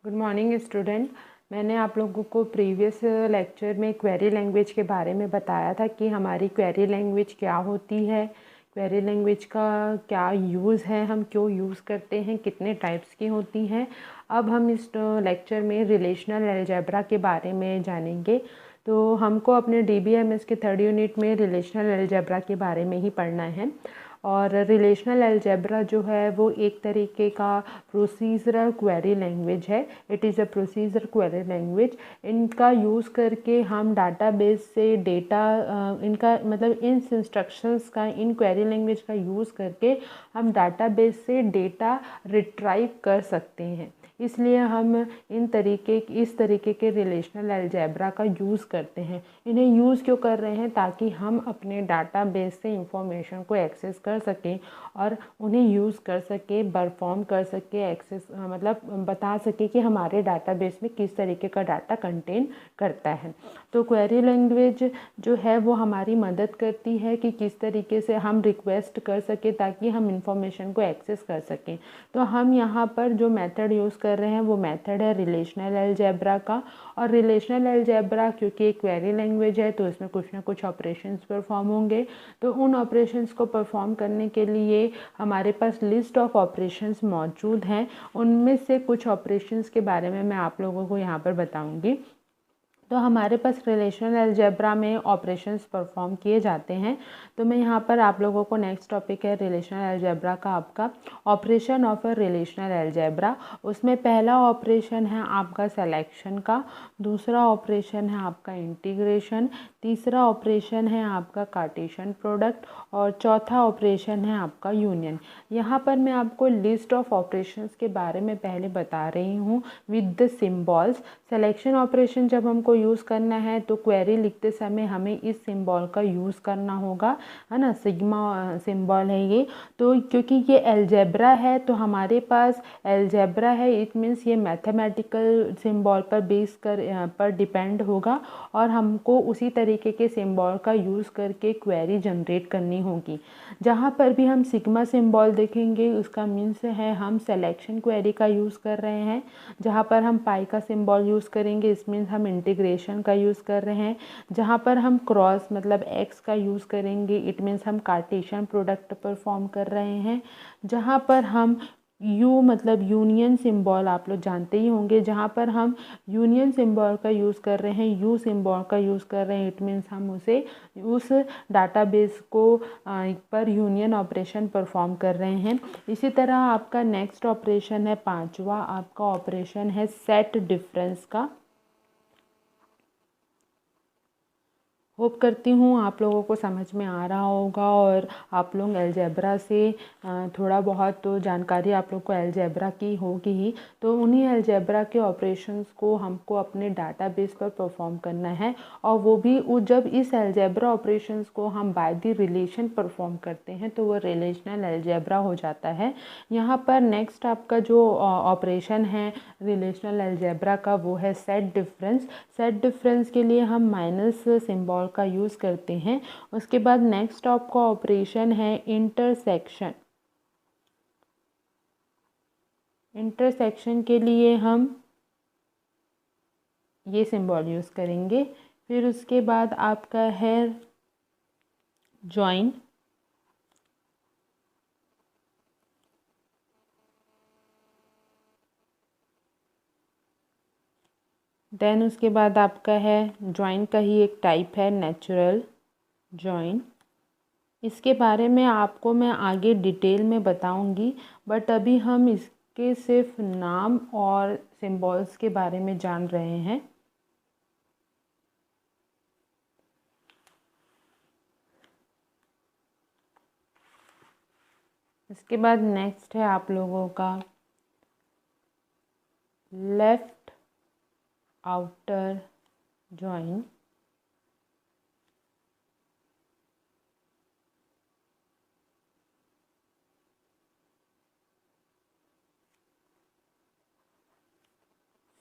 Good morning student. मैंने आप लोगों को प्रीवियस लेक्चर में क्वेरी लैंग्वेज के बारे में बताया था कि हमारी क्वेरी लैंग्वेज क्या होती है, क्वेरी लैंग्वेज का क्या यूज़ है, हम क्यों यूज़ करते हैं, कितने टाइप्स की होती हैं। अब हम इस लेक्चर में रिलेशनल अलजेब्रा के बारे में जानेंगे। तो हमको अपने DBMS के थर्ड यूनिट में रिलेशनल अलजेब्रा के बारे में ही पढ़ना है। और रिलेशनल अलजेब्रा जो है वो एक तरीके का प्रोसीजरल क्वेरी लैंग्वेज है। It is a procedure query language. इनका यूज़ करके हम डाटाबेस से डेटा इनका मतलब इन इंस्ट्रक्शंस का इन क्वेरी लैंग्वेज का यूज़ करके हम डाटाबेस से डेटा रिट्राइव कर सकते हैं। इसलिए हम इस तरीके के रिलेशनल अलजेब्रा का यूज़ करते हैं। इन्हें यूज़ क्यों कर रहे हैं? ताकि हम अपने डाटाबेस से इंफॉर्मेशन को एक्सेस कर सकें और उन्हें यूज़ कर सके, परफॉर्म कर सके, एक्सेस मतलब बता सके कि हमारे डाटाबेस में किस तरीके का डाटा कंटेन करता है। तो क्वेरी लैंग्वेज जो है वो हमारी मदद करती है कि किस तरीके से हम रिक्वेस्ट कर सके ताकि हम इंफॉर्मेशन को एक्सेस कर सकें। तो हम यहाँ पर जो मेथड यूज़ कर रहे हैं वो मेथड है रिलेशनल अलजेब्रा का। और रिलेशनल अलजेब्रा क्योंकि एक क्वेरी लैंग्वेज है तो इसमें कुछ ना कुछ ऑपरेशंस परफॉर्म होंगे। तो उन ऑपरेशंस को परफॉर्म करने के लिए हमारे पास लिस्ट ऑफ ऑपरेशंस मौजूद हैं। उनमें से कुछ ऑपरेशंस के बारे में मैं आप लोगों को यहाँ पर बताऊँगी। तो हमारे पास रिलेशनल अलजेब्रा में ऑपरेशंस परफॉर्म किए जाते हैं। तो मैं यहाँ पर आप लोगों को नेक्स्ट टॉपिक है रिलेशनल अलजेब्रा का आपका operation of a relational algebra. उसमें पहला ऑपरेशन है आपका सिलेक्शन का, दूसरा ऑपरेशन है आपका इंटीग्रेशन, तीसरा ऑपरेशन है आपका कार्टेशियन प्रोडक्ट और चौथा ऑपरेशन है आपका यूनियन। यहाँ पर मैं आपको लिस्ट ऑफ ऑपरेशंस के बारे में पहले बता रही हूँ with the symbols. Selection operation जब हमको यूज़ करना है तो क्वेरी लिखते समय हमें इस सिंबल का यूज़ करना होगा, है ना। सिग्मा सिंबल है ये। तो क्योंकि ये अलजेब्रा है तो हमारे पास अलजेब्रा है, इट मीन्स ये मैथमेटिकल सिंबल पर पर डिपेंड होगा और हमको उसी तरीके के सिंबल का यूज़ करके क्वेरी जनरेट करनी होगी। जहाँ पर भी हम सिग्मा सिंबल देखेंगे उसका मीन्स है हम सिलेक्शन क्वेरी का यूज़ कर रहे हैं। जहाँ पर हम पाई का सिंबल यूज़ करेंगे इस मीन्स हम इंटीग्रेशन का यूज़ कर रहे हैं। जहाँ पर हम क्रॉस मतलब एक्स का यूज़ करेंगे इट मीन्स हम कार्टेशियन प्रोडक्ट परफॉर्म कर रहे हैं। जहाँ पर हम यू मतलब यूनियन सिंबल आप लोग जानते ही होंगे, जहाँ पर हम यूनियन सिंबल का यूज़ कर रहे हैं, यू सिंबल का यूज़ कर रहे हैं, इट मीन्स हम उस डाटाबेस को पर यूनियन ऑपरेशन परफॉर्म कर रहे हैं। इसी तरह आपका नेक्स्ट ऑपरेशन है पांचवा, आपका ऑपरेशन है सेट डिफरेंस का। होप करती हूँ आप लोगों को समझ में आ रहा होगा और आप लोग अलजेब्रा से थोड़ा बहुत तो जानकारी आप लोग को अलजेब्रा की होगी ही। तो उन्हीं अलजेब्रा के ऑपरेशंस को हमको अपने डाटाबेस पर परफॉर्म करना है और वो भी जब इस अलजेब्रा ऑपरेशंस को हम बाय द रिलेशन परफॉर्म करते हैं तो वो रिलेशनल अलजेब्रा हो जाता है। यहाँ पर नेक्स्ट आपका जो ऑपरेशन है रिलेशनल अलजेब्रा का वो है सेट डिफरेंस। सेट डिफरेंस के लिए हम माइनस सिंबल का यूज़ करते हैं। उसके बाद नेक्स्ट आपका ऑपरेशन है इंटरसेक्शन। इंटरसेक्शन के लिए हम ये सिंबल यूज़ करेंगे। फिर उसके बाद आपका है जॉइन। देन उसके बाद आपका है जॉइन का ही एक टाइप है नेचुरल जॉइन। इसके बारे में आपको मैं आगे डिटेल में बताऊंगी, बट अभी हम इसके सिर्फ नाम और सिंबल्स के बारे में जान रहे हैं। इसके बाद नेक्स्ट है आप लोगों का लेफ्ट आउटर जॉइन।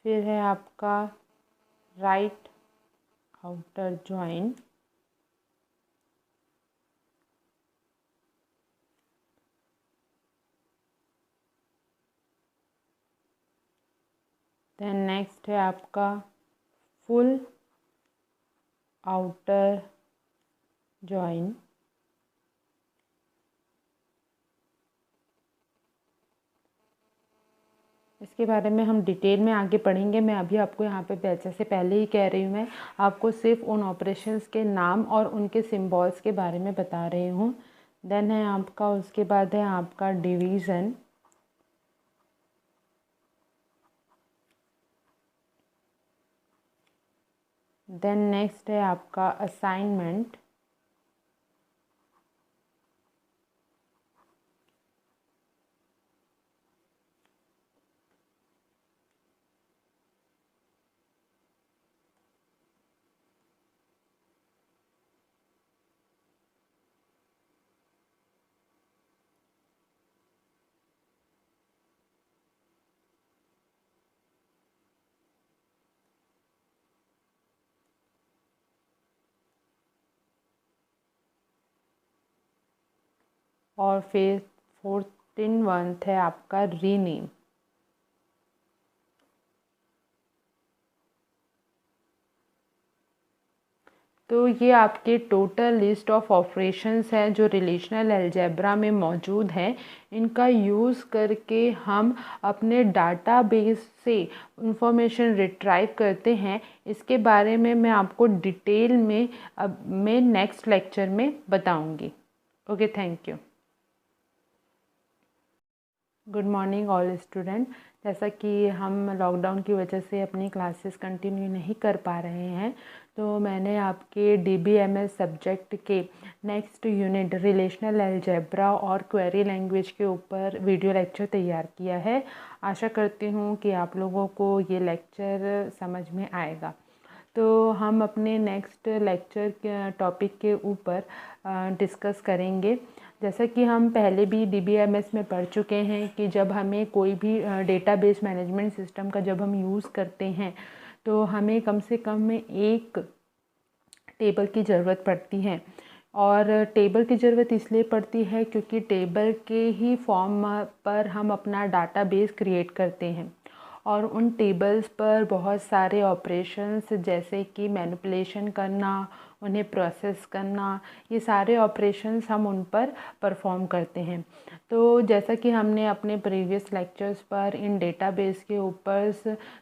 फिर है आपका right outer join. Then next है आपका फुल आउटर जॉइन। इसके बारे में हम डिटेल में आगे पढ़ेंगे। मैं अभी आपको यहाँ पे जैसे पहले ही कह रही हूँ, मैं आपको सिर्फ उन ऑपरेशंस के नाम और उनके सिंबल्स के बारे में बता रही हूँ। देन है आपका, उसके बाद है आपका डिवीज़न। देन नेक्स्ट है आपका असाइनमेंट। और फिर 14th है आपका रीनेम। तो ये आपके टोटल लिस्ट ऑफ ऑपरेशंस हैं जो रिलेशनल अलजेब्रा में मौजूद हैं। इनका यूज़ करके हम अपने डाटाबेस से इंफॉर्मेशन रिट्राइव करते हैं। इसके बारे में मैं आपको डिटेल में मैं नेक्स्ट लेक्चर में बताऊंगी। Okay, thank you. Good morning all student. जैसा कि हम लॉकडाउन की वजह से अपनी क्लासेस कंटिन्यू नहीं कर पा रहे हैं, तो मैंने आपके DBMS सब्जेक्ट के नेक्स्ट यूनिट रिलेशनल अलजेब्रा और क्वेरी लैंग्वेज के ऊपर वीडियो लेक्चर तैयार किया है। आशा करती हूँ कि आप लोगों को ये लेक्चर समझ में आएगा। तो हम अपने नेक्स्ट लेक्चर के टॉपिक के ऊपर डिस्कस करेंगे। जैसा कि हम पहले भी DBMS में पढ़ चुके हैं कि जब हमें कोई भी डेटाबेस मैनेजमेंट सिस्टम का जब हम यूज़ करते हैं तो हमें कम से कम एक टेबल की ज़रूरत पड़ती है। और टेबल की ज़रूरत इसलिए पड़ती है क्योंकि टेबल के ही फॉर्म पर हम अपना डाटाबेस क्रिएट करते हैं और उन टेबल्स पर बहुत सारे ऑपरेशंस जैसे कि मैनिपुलेशन करना, उन्हें प्रोसेस करना, ये सारे ऑपरेशंस हम उन पर परफॉर्म करते हैं। तो जैसा कि हमने अपने प्रीवियस लेक्चर्स पर इन डेटाबेस के ऊपर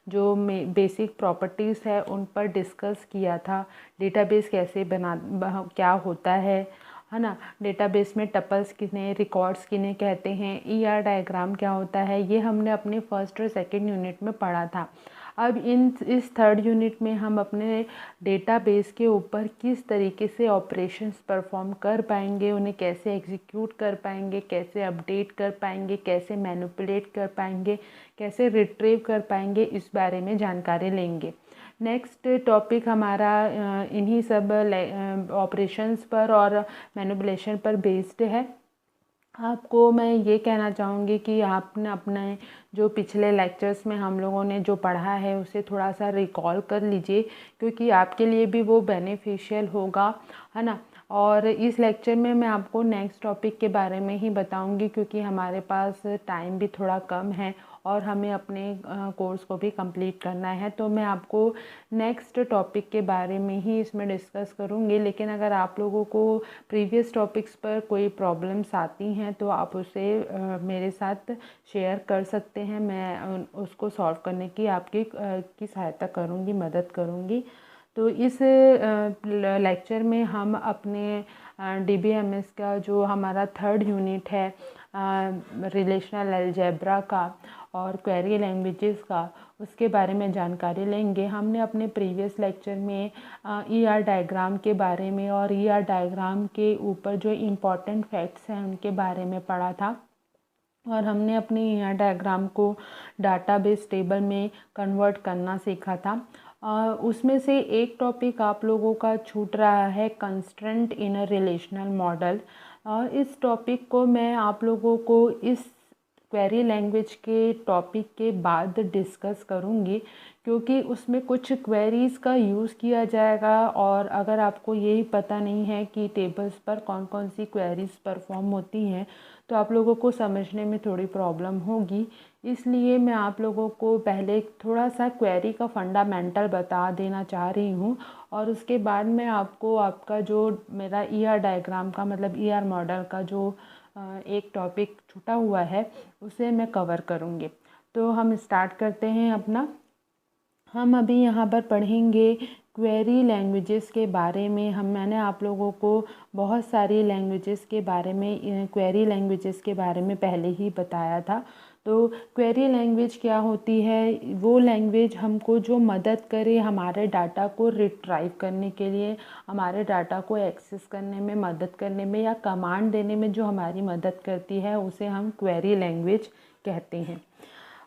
जो बेसिक प्रॉपर्टीज़ है उन पर डिस्कस किया था। डेटाबेस कैसे क्या होता है ना, डेटाबेस में टपल्स किन्हें, रिकॉर्ड्स किन्हें कहते हैं, ER डायग्राम क्या होता है, ये हमने अपने फर्स्ट और सेकंड यूनिट में पढ़ा था। अब इस थर्ड यूनिट में हम अपने डेटाबेस के ऊपर किस तरीके से ऑपरेशंस परफॉर्म कर पाएंगे, उन्हें कैसे एग्जीक्यूट कर पाएंगे, कैसे अपडेट कर पाएंगे, कैसे मैनिपुलेट कर पाएंगे, कैसे रिट्रीव कर पाएंगे, इस बारे में जानकारी लेंगे। नेक्स्ट टॉपिक हमारा इन्हीं सब ऑपरेशंस पर और मैनिपुलेशन पर बेस्ड है। आपको मैं ये कहना चाहूँगी कि आपने अपने जो पिछले लेक्चर्स में हम लोगों ने जो पढ़ा है उसे थोड़ा सा रिकॉल कर लीजिए, क्योंकि आपके लिए भी वो बेनिफिशियल होगा, है ना। और इस लेक्चर में मैं आपको नेक्स्ट टॉपिक के बारे में ही बताऊंगी, क्योंकि हमारे पास टाइम भी थोड़ा कम है और हमें अपने कोर्स को भी कंप्लीट करना है। तो मैं आपको नेक्स्ट टॉपिक के बारे में ही इसमें डिस्कस करूँगी। लेकिन अगर आप लोगों को प्रीवियस टॉपिक्स पर कोई प्रॉब्लम्स आती हैं तो आप उसे मेरे साथ शेयर कर सकते हैं। मैं उसको सॉल्व करने की की सहायता करूँगी, मदद करूँगी। तो इस लेक्चर में हम अपने DBMS का जो हमारा थर्ड यूनिट है रिलेशनल अलजेब्रा का और क्वेरी लैंग्वेजेस का, उसके बारे में जानकारी लेंगे। हमने अपने प्रीवियस लेक्चर में ER डायग्राम के बारे में और ER डायग्राम के ऊपर जो इम्पॉर्टेंट फैक्ट्स हैं उनके बारे में पढ़ा था और हमने अपने ER डायग्राम को डाटाबेस टेबल में कन्वर्ट करना सीखा था। उसमें से एक टॉपिक आप लोगों का छूट रहा है, कंस्ट्रेंट इन अ रिलेशनल मॉडल। इस टॉपिक को मैं आप लोगों को इस क्वेरी लैंग्वेज के टॉपिक के बाद डिस्कस करूँगी, क्योंकि उसमें कुछ क्वेरीज़ का यूज़ किया जाएगा और अगर आपको यही पता नहीं है कि टेबल्स पर कौन कौन सी क्वेरीज़ परफॉर्म होती हैं तो आप लोगों को समझने में थोड़ी प्रॉब्लम होगी। इसलिए मैं आप लोगों को पहले थोड़ा सा क्वेरी का फंडामेंटल बता देना चाह रही हूँ और उसके बाद मैं आपको आपका जो मेरा ईआर डायग्राम का मतलब ईआर मॉडल का जो एक टॉपिक छूटा हुआ है उसे मैं कवर करूँगी। तो हम स्टार्ट करते हैं अपना। हम अभी यहाँ पर पढ़ेंगे क्वेरी लैंग्वेजेस के बारे में। मैंने आप लोगों को बहुत सारी लैंग्वेजेस के बारे में क्वेरी लैंग्वेजेस के बारे में पहले ही बताया था। तो क्वेरी लैंग्वेज क्या होती है? वो लैंग्वेज हमको जो मदद करे हमारे डाटा को रिट्राइव करने के लिए, हमारे डाटा को एक्सेस करने में मदद करने में या कमांड देने में जो हमारी मदद करती है उसे हम क्वेरी लैंग्वेज कहते हैं।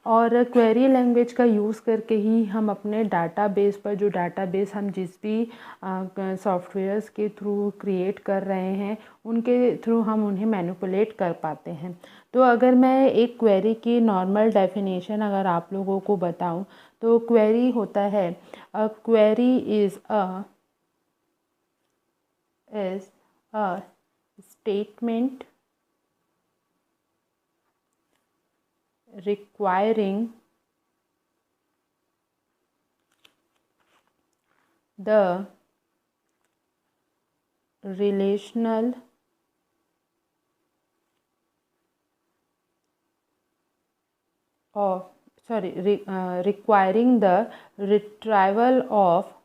और क्वेरी लैंग्वेज का यूज़ करके ही हम अपने डाटाबेस पर जो डाटाबेस हम जिस भी सॉफ्टवेयर्स के थ्रू क्रिएट कर रहे हैं उनके थ्रू हम उन्हें मैनिपुलेट कर पाते हैं। तो अगर मैं एक क्वेरी की नॉर्मल डेफिनेशन अगर आप लोगों को बताऊं तो क्वेरी होता है query is a statement requiring the relational of requiring the retrieval of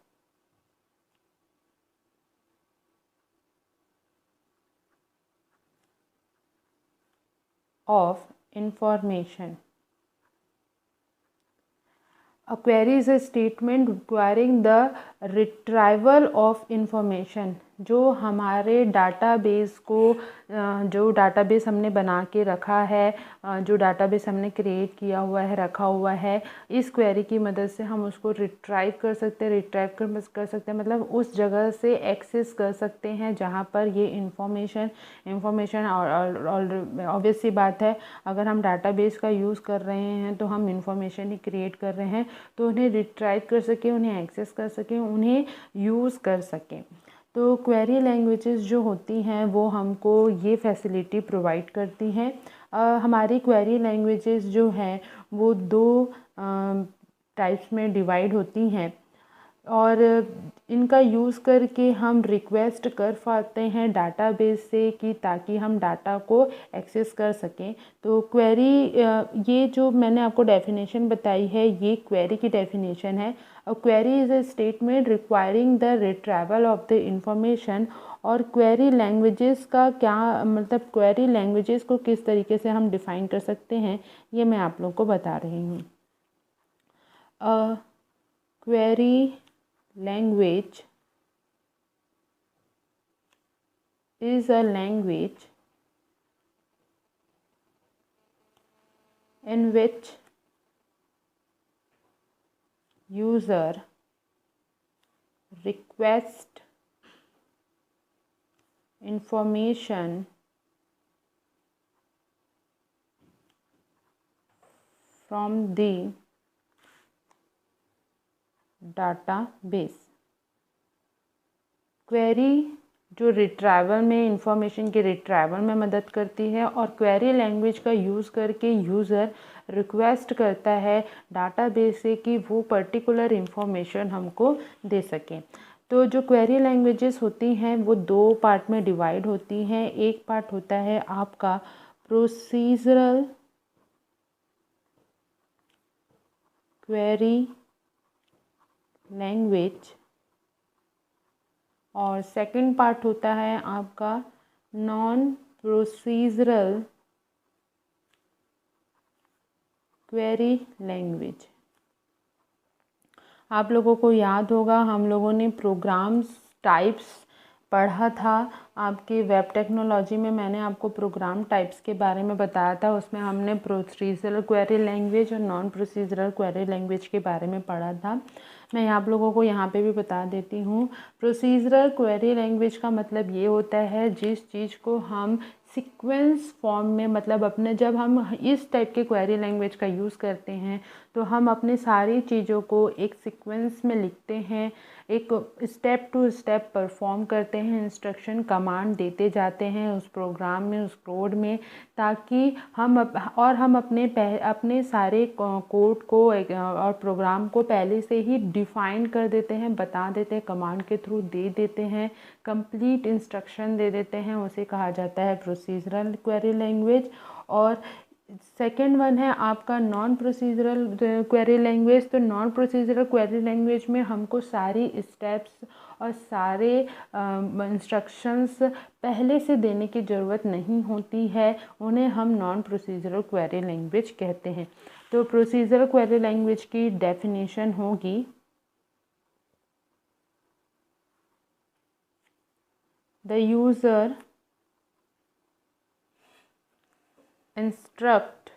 information. A query is a statement requiring the retrieval of information। जो हमारे डाटाबेस को जो डाटाबेस हमने बना के रखा है, जो डाटाबेस हमने क्रिएट किया हुआ है, रखा हुआ है, इस क्वेरी की मदद से हम उसको रिट्राइव कर सकते हैं। रिट्राइव कर सकते हैं मतलब उस जगह से एक्सेस कर सकते हैं जहाँ पर ये इंफॉर्मेशन और ऑब्वियस सी बात है अगर हम डाटाबेस का यूज़ कर रहे हैं तो हम इंफॉर्मेशन ही क्रिएट कर रहे हैं तो उन्हें रिट्राइव कर सकें, उन्हें एक्सेस कर सकें, उन्हें यूज़ कर सकें। तो क्वेरी लैंग्वेजेस जो होती हैं वो हमको ये फैसिलिटी प्रोवाइड करती हैं। हमारी क्वेरी लैंग्वेजेस जो हैं वो दो टाइप्स में डिवाइड होती हैं और इनका यूज़ करके हम रिक्वेस्ट कर पाते हैं डाटाबेस से कि ताकि हम डाटा को एक्सेस कर सकें। तो क्वेरी ये जो मैंने आपको डेफिनेशन बताई है ये क्वेरी की डेफिनेशन है। A query is a statement requiring the retrieval of the information. और क्वेरी लैंग्वेजेस का क्या मतलब, क्वेरी लैंग्वेजेस को किस तरीके से हम डिफ़ाइन कर सकते हैं ये मैं आप लोगों को बता रही हूँ। Query language is a language in which user request information from the database। Query जो रिट्राइवल में इंफॉर्मेशन के रिट्राइवल में मदद करती है और क्वेरी लैंग्वेज का यूज़ करके यूज़र रिक्वेस्ट करता है डाटाबेस से कि वो पर्टिकुलर इंफॉर्मेशन हमको दे सकें। तो जो क्वेरी लैंग्वेजेस होती हैं वो दो पार्ट में डिवाइड होती हैं। एक पार्ट होता है आपका प्रोसीजरल क्वेरी लैंग्वेज और सेकंड पार्ट होता है आपका नॉन प्रोसीजरल क्वेरी लैंग्वेज। आप लोगों को याद होगा हम लोगों ने प्रोग्राम्स टाइप्स पढ़ा था आपके वेब टेक्नोलॉजी में। मैंने आपको प्रोग्राम टाइप्स के बारे में बताया था, उसमें हमने प्रोसीजरल क्वेरी लैंग्वेज और नॉन प्रोसीजरल क्वेरी लैंग्वेज के बारे में पढ़ा था। मैं आप लोगों को यहाँ पे भी बता देती हूँ। प्रोसीजरल क्वेरी लैंग्वेज का मतलब ये होता है जिस चीज़ को हम सीक्वेंस फॉर्म में, मतलब अपने जब हम इस टाइप के क्वेरी लैंग्वेज का यूज़ करते हैं तो हम अपने सारी चीज़ों को एक सीक्वेंस में लिखते हैं, एक स्टेप टू स्टेप परफॉर्म करते हैं, इंस्ट्रक्शन कमांड देते जाते हैं उस प्रोग्राम में, उस कोड में, ताकि हम अपने सारे कोड को और प्रोग्राम को पहले से ही डिफ़ाइन कर देते हैं, बता देते हैं, कमांड के थ्रू दे देते हैं, कंप्लीट इंस्ट्रक्शन दे देते हैं। उसे कहा जाता है प्रोसीजरल क्वेरी लैंग्वेज। और सेकेंड वन है आपका नॉन प्रोसीजरल क्वेरी लैंग्वेज। तो नॉन प्रोसीजरल क्वेरी लैंग्वेज में हमको सारी स्टेप्स और सारे इंस्ट्रक्शंस पहले से देने की ज़रूरत नहीं होती है, उन्हें हम नॉन प्रोसीजरल क्वेरी लैंग्वेज कहते हैं। तो प्रोसीजरल क्वेरी लैंग्वेज की डेफिनेशन होगी, the user instruct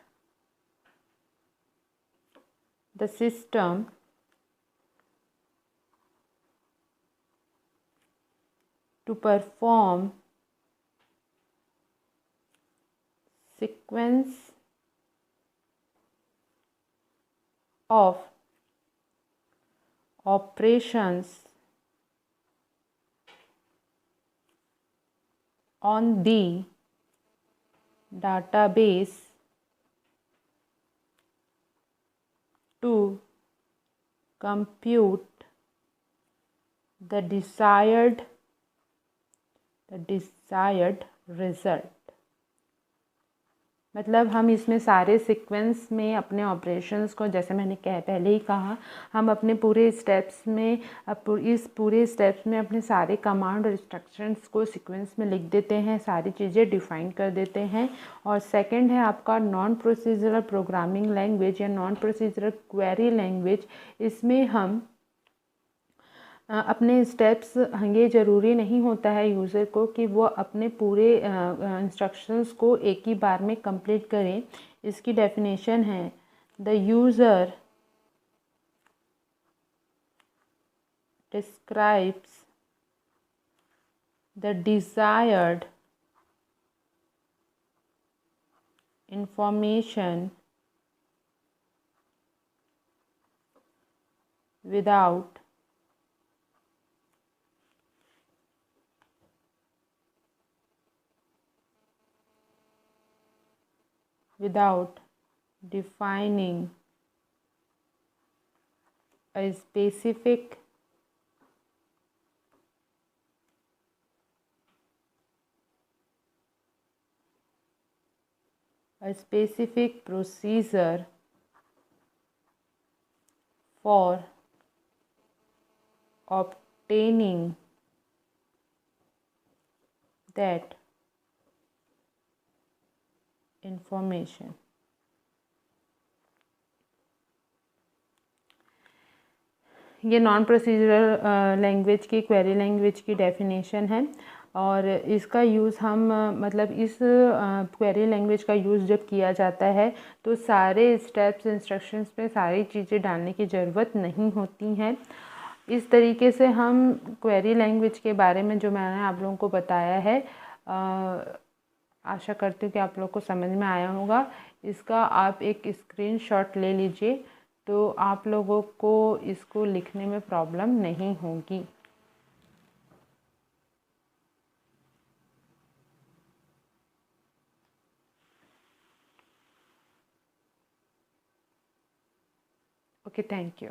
the system to perform sequence of operations on the database to compute the desired result। मतलब हम इसमें सारे सीक्वेंस में अपने ऑपरेशंस को, जैसे मैंने पहले ही कहा, हम अपने पूरे स्टेप्स में इस पूरे स्टेप्स में अपने सारे कमांड और इंस्ट्रक्शंस को सीक्वेंस में लिख देते हैं, सारी चीज़ें डिफ़ाइन कर देते हैं। और सेकंड है आपका नॉन प्रोसीजरल प्रोग्रामिंग लैंग्वेज या नॉन प्रोसीजरल क्वेरी लैंग्वेज। इसमें हम अपने स्टेप्स, ये ज़रूरी नहीं होता है यूज़र को कि वो अपने पूरे इंस्ट्रक्शंस को एक ही बार में कंप्लीट करें। इसकी डेफिनेशन है, the user describes the desired information without defining a specific procedure for obtaining that information। ये नॉन प्रोसीजरल लैंग्वेज की, क्वेरी लैंग्वेज की डेफिनेशन है। और इसका यूज़ हम मतलब इस क्वेरी लैंग्वेज का यूज़ जब किया जाता है तो सारे स्टेप्स, इंस्ट्रक्शंस पे सारी चीज़ें डालने की ज़रूरत नहीं होती हैं। इस तरीके से हम क्वेरी लैंग्वेज के बारे में जो मैंने आप लोगों को बताया है, आशा करती हूँ कि आप लोग को समझ में आया होगा। इसका आप एक स्क्रीनशॉट ले लीजिए तो आप लोगों को इसको लिखने में प्रॉब्लम नहीं होगी। Okay, thank you.